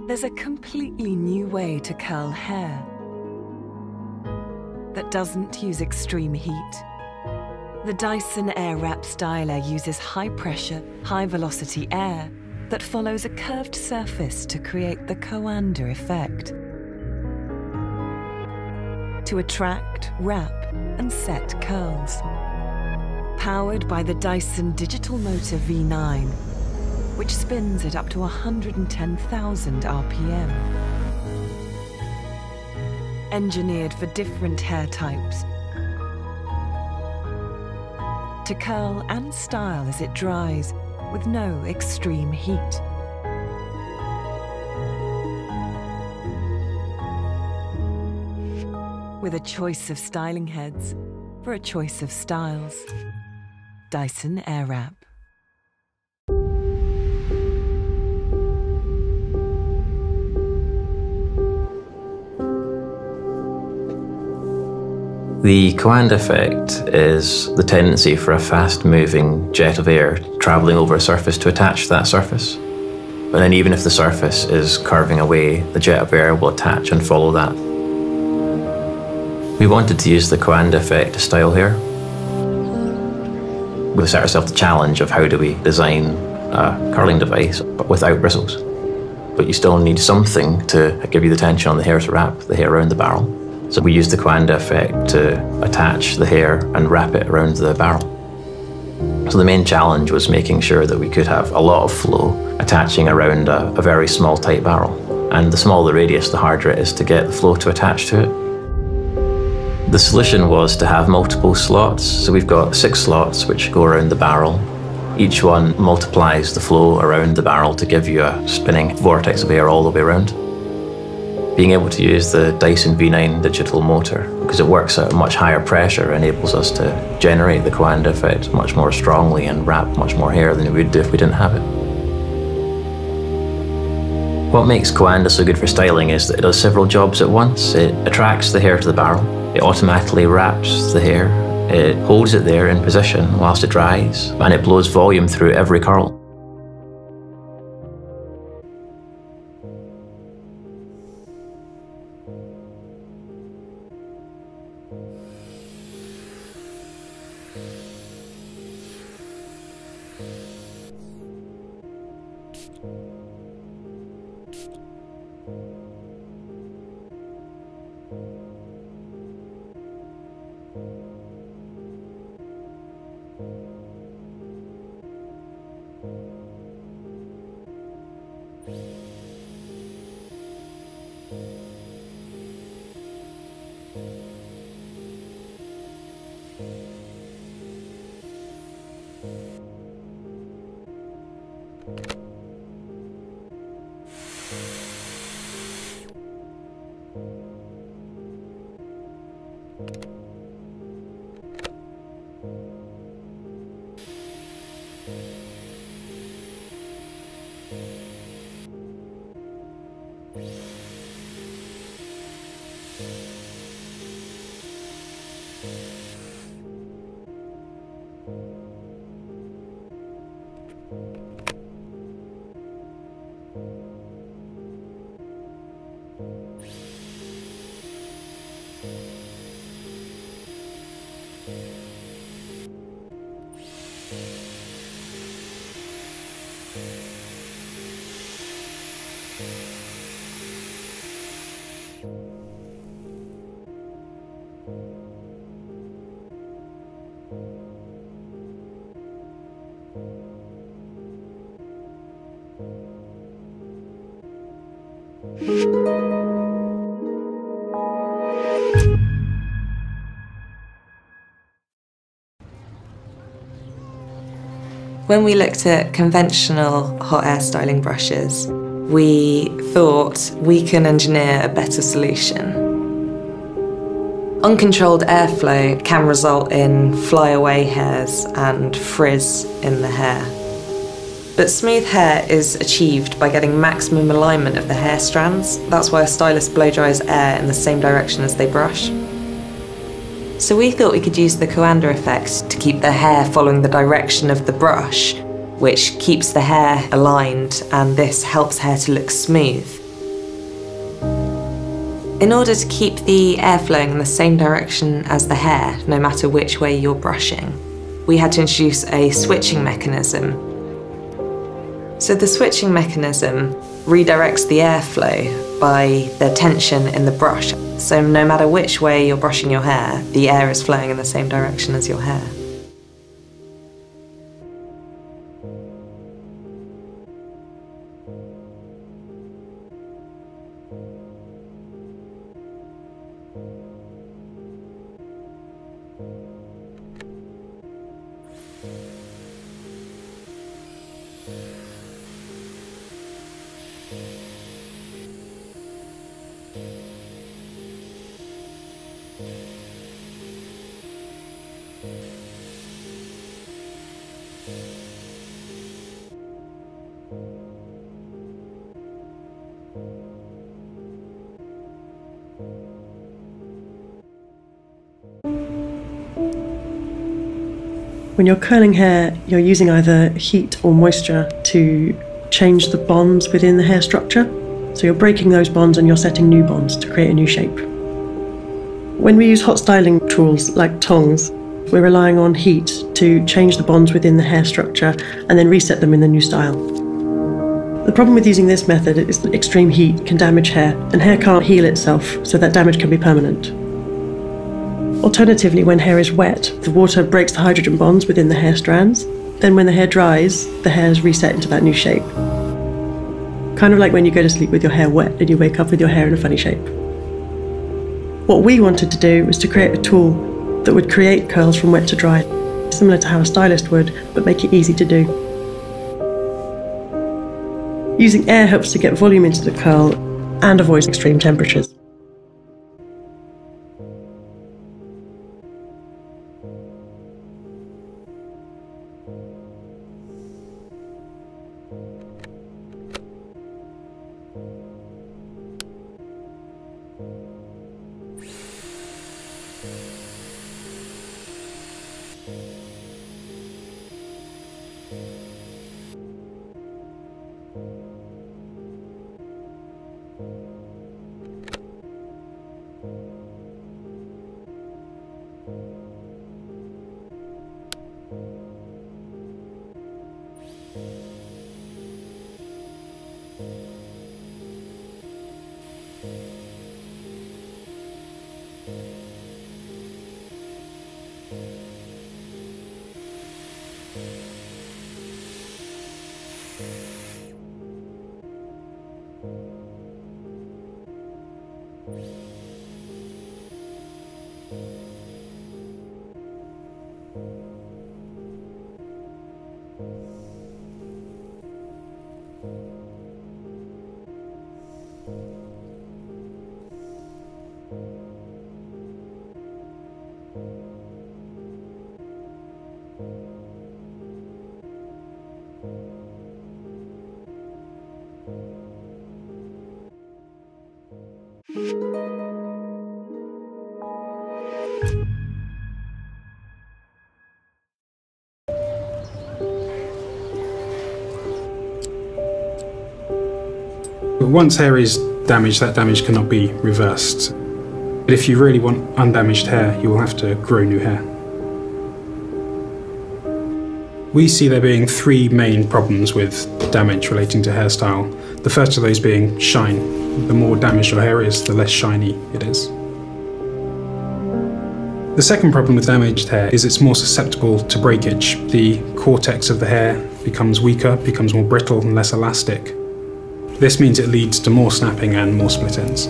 There's a completely new way to curl hair that doesn't use extreme heat. The Dyson Airwrap styler uses high-pressure, high-velocity air that follows a curved surface to create the coanda effect. To attract, wrap, and set curls. Powered by the Dyson Digital Motor V9, which spins at up to 110,000 RPM. Engineered for different hair types, to curl and style as it dries with no extreme heat. With a choice of styling heads for a choice of styles. Dyson Airwrap. The coanda effect is the tendency for a fast-moving jet of air travelling over a surface to attach to that surface. But then even if the surface is curving away, the jet of air will attach and follow that. We wanted to use the coanda effect to style hair. We set ourselves the challenge of how do we design a curling device but without bristles. But you still need something to give you the tension on the hair to wrap the hair around the barrel. So we used the coanda effect to attach the hair and wrap it around the barrel. So the main challenge was making sure that we could have a lot of flow attaching around a very small tight barrel. And the smaller the radius, the harder it is to get the flow to attach to it. The solution was to have multiple slots. So we've got 6 slots which go around the barrel. Each one multiplies the flow around the barrel to give you a spinning vortex of air all the way around. Being able to use the Dyson V9 digital motor, because it works at a much higher pressure, enables us to generate the coanda effect much more strongly and wrap much more hair than we would do if we didn't have it. What makes coanda so good for styling is that it does several jobs at once. It attracts the hair to the barrel, it automatically wraps the hair, it holds it there in position whilst it dries, and it blows volume through every curl. When we looked at conventional hot air styling brushes, we thought we can engineer a better solution. Uncontrolled airflow can result in flyaway hairs and frizz in the hair. But smooth hair is achieved by getting maximum alignment of the hair strands. That's why a stylist blow dries air in the same direction as they brush. So we thought we could use the coanda effect to keep the hair following the direction of the brush, which keeps the hair aligned, and this helps hair to look smooth. In order to keep the air flowing in the same direction as the hair, no matter which way you're brushing, we had to introduce a switching mechanism. So the switching mechanism redirects the airflow by the tension in the brush. So no matter which way you're brushing your hair, the air is flowing in the same direction as your hair. When you're curling hair, you're using either heat or moisture to change the bonds within the hair structure. So you're breaking those bonds and you're setting new bonds to create a new shape. When we use hot styling tools like tongs, we're relying on heat to change the bonds within the hair structure and then reset them in the new style. The problem with using this method is that extreme heat can damage hair, and hair can't heal itself, so that damage can be permanent. Alternatively, when hair is wet, the water breaks the hydrogen bonds within the hair strands. Then when the hair dries, the hair is reset into that new shape. Kind of like when you go to sleep with your hair wet and you wake up with your hair in a funny shape. What we wanted to do was to create a tool that would create curls from wet to dry, similar to how a stylist would, but make it easy to do. Using air helps to get volume into the curl and avoids extreme temperatures. Once hair is damaged, that damage cannot be reversed. But if you really want undamaged hair, you will have to grow new hair. We see there being three main problems with damage relating to hairstyle. The first of those being shine. The more damaged your hair is, the less shiny it is. The second problem with damaged hair is it's more susceptible to breakage. The cortex of the hair becomes weaker, becomes more brittle and less elastic. This means it leads to more snapping and more split ends.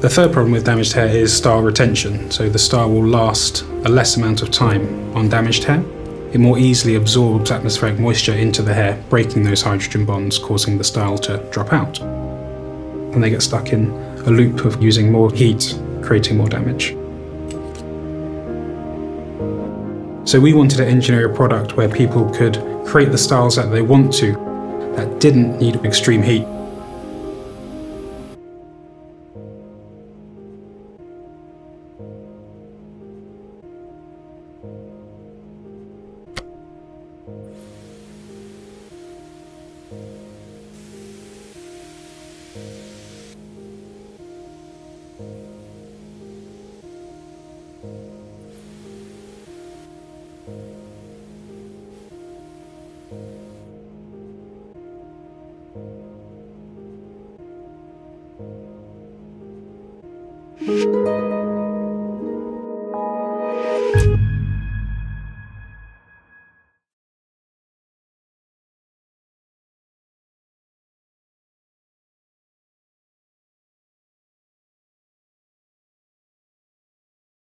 The third problem with damaged hair is style retention, so the style will last a less amount of time on damaged hair. It more easily absorbs atmospheric moisture into the hair, breaking those hydrogen bonds, causing the style to drop out. And they get stuck in a loop of using more heat, creating more damage. So we wanted to engineer a product where people could create the styles that they want to, that didn't need extreme heat. you.